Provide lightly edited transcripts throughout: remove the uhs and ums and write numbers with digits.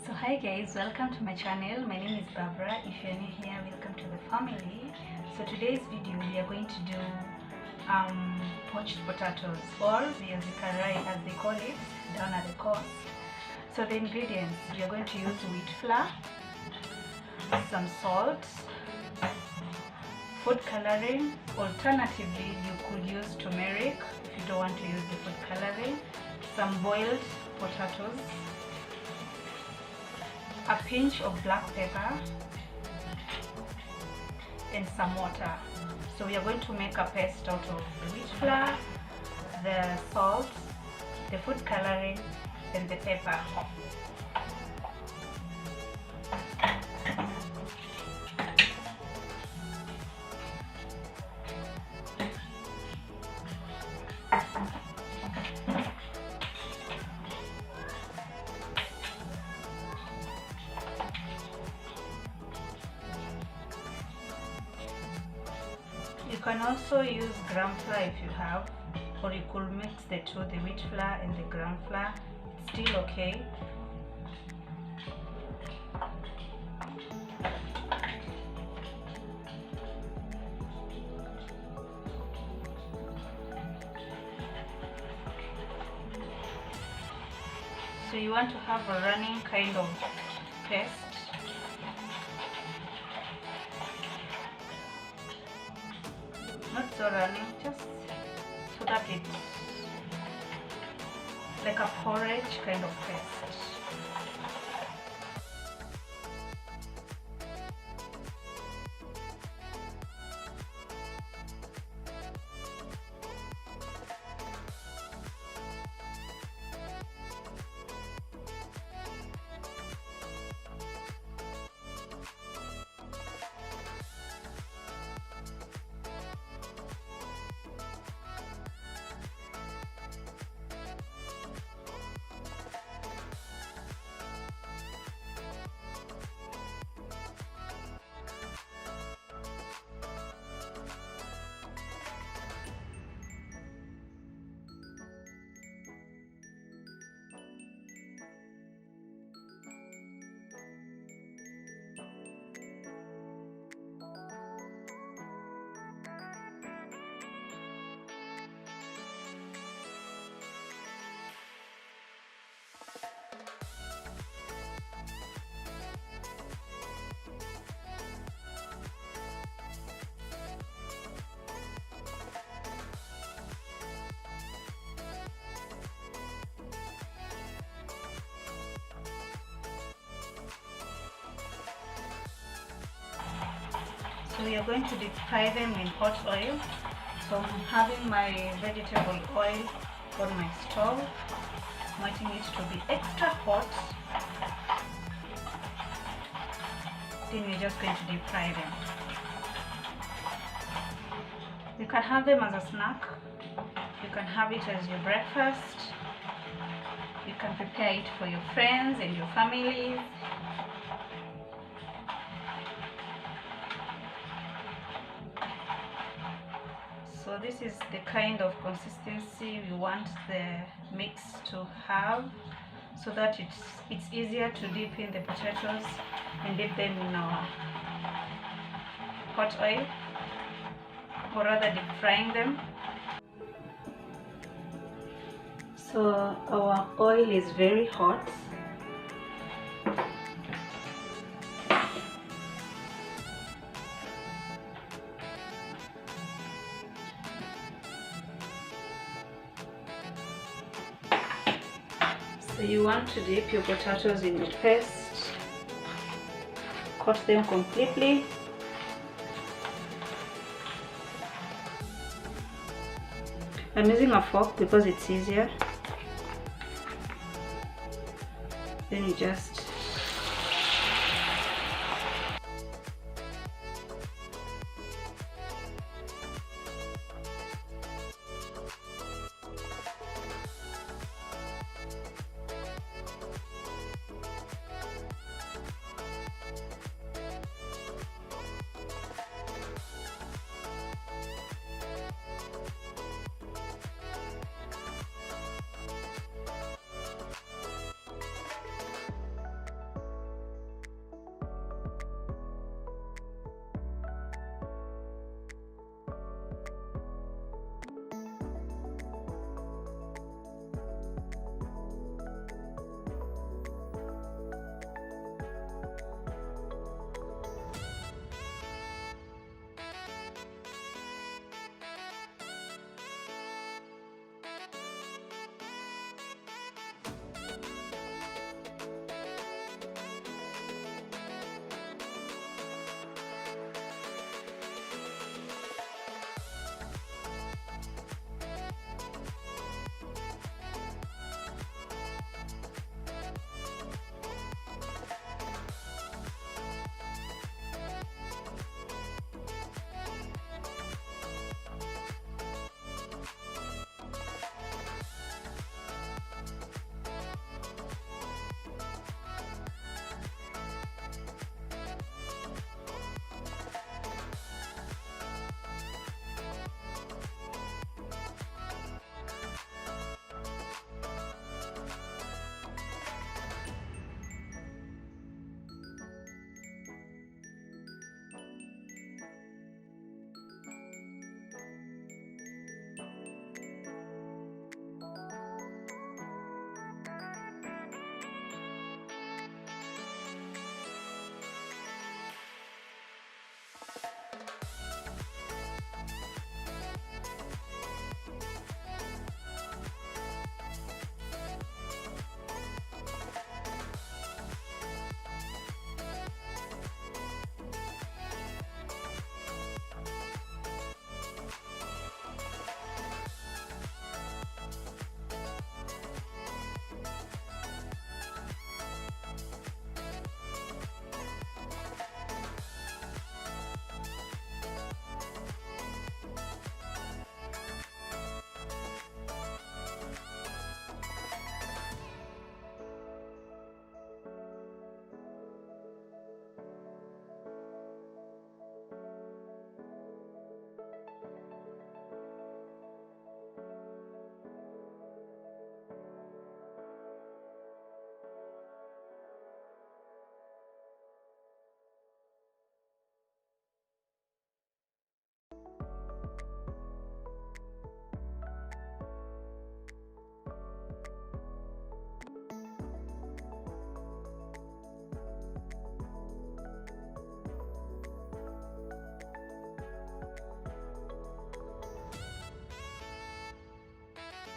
So hi guys, welcome to my channel. My name is Barbara. If you're new here, welcome to the family. So today's video we are going to do poached potatoes, or Viazi Karai as they call it down at the coast. So the ingredients: we are going to use wheat flour, some salt, food coloring. Alternatively, you could use turmeric if you don't want to use the food coloring, some boiled potatoes, a pinch of black pepper, and some water. So we are going to make a paste out of the wheat flour, the salt, the food coloring, and the pepper. You can also use gram flour if you have, or you could mix the two, the wheat flour and the gram flour. It's still okay. So you want to have a running kind of paste. Not so running, just so that it's like a porridge kind of paste. So we are going to deep fry them in hot oil. So I'm having my vegetable oil on my stove, wanting it to be extra hot. Then we're just going to deep fry them. You can have them as a snack. You can have it as your breakfast. You can prepare it for your friends and your families. So this is the kind of consistency we want the mix to have, so that it's easier to dip in the potatoes and dip them in our hot oil, or rather deep frying them. So our oil is very hot. So you want to dip your potatoes in the paste, cut them completely. I'm using a fork because it's easier. Then you just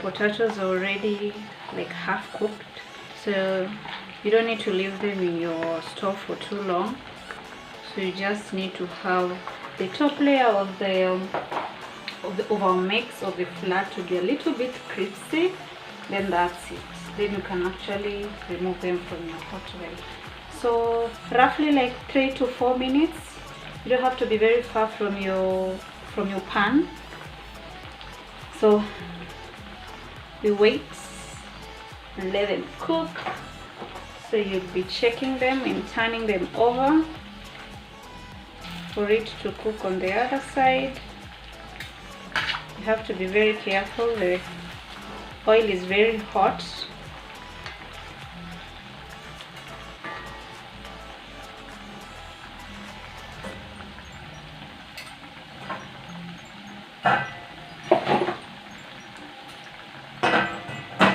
potatoes are already like half cooked, so you don't need to leave them in your stove for too long. So you just need to have the top layer of our mix of the flour to be a little bit crispy. Then that's it. Then you can actually remove them from your hot oil. So roughly like 3 to 4 minutes. You don't have to be very far from your pan. So we wait and let them cook. So you'll be checking them and turning them over for it to cook on the other side. You have to be very careful. The oil is very hot.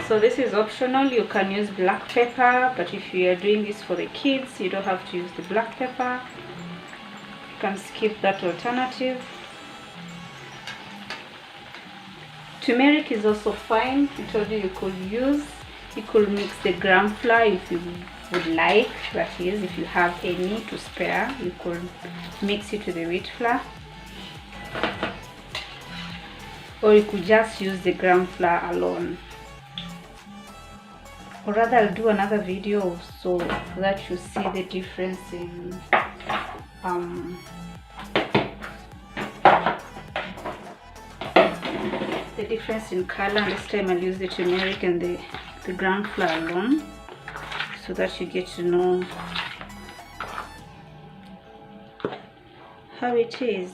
So this is optional. You can use black pepper, but if you are doing this for the kids, you don't have to use the black pepper. You can skip that alternative. Turmeric is also fine. I told you you could mix the gram flour if you would like, that is, if you have any to spare, you could mix it with the wheat flour, or you could just use the gram flour alone. Or rather, I'll do another video so that you see the difference in color. And this time I'll use the turmeric and the ground flour alone, so that you get to know how it is.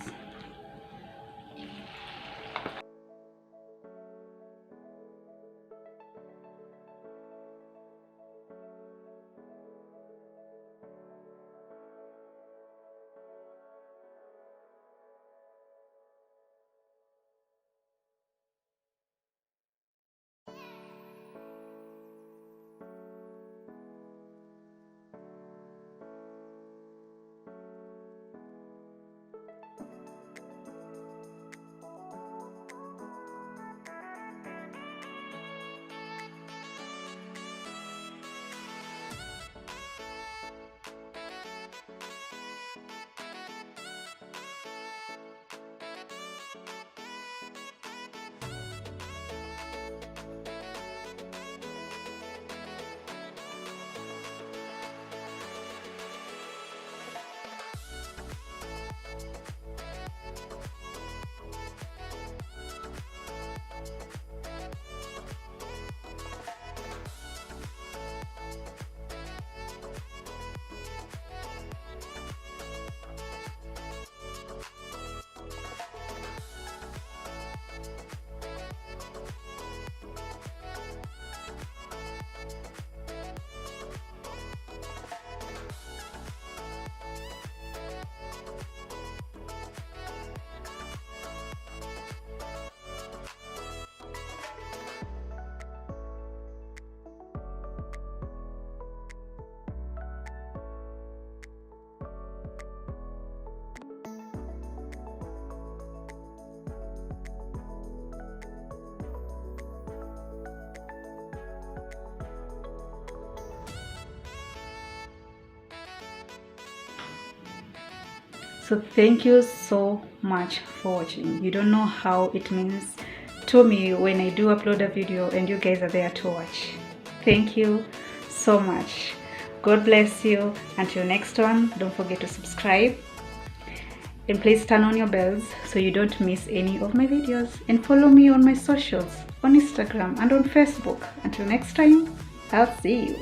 So thank you so much for watching. You don't know how it means to me when I do upload a video and you guys are there to watch. Thank you so much. God bless you. Until next one, don't forget to subscribe and please turn on your bells so you don't miss any of my videos, and follow me on my socials on Instagram and on Facebook. Until next time, I'll see you.